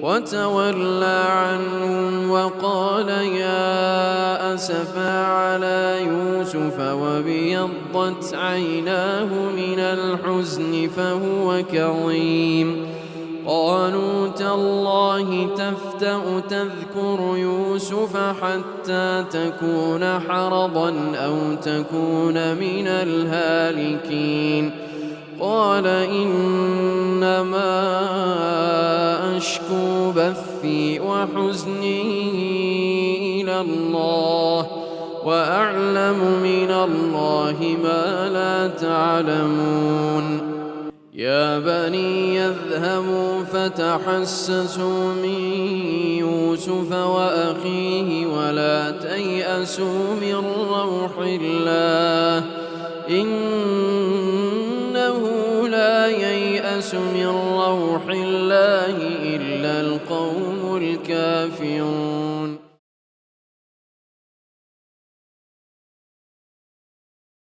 وتولى عنهم وقال يا أسفا على يوسف وابيضت عيناه من الحزن فهو كظيم. قالوا تالله تفتأ تذكر يوسف حتى تكون حرضا أو تكون من الهالكين. قال إنما أشكو بثي وحزني إلى الله وأعلم من الله ما لا تعلمون. يا بني يذهبوا فتحسسوا من يوسف وأخيه ولا تيأسوا من روح الله إنه لا ييأس من روح الله إلا القوم الكافرون.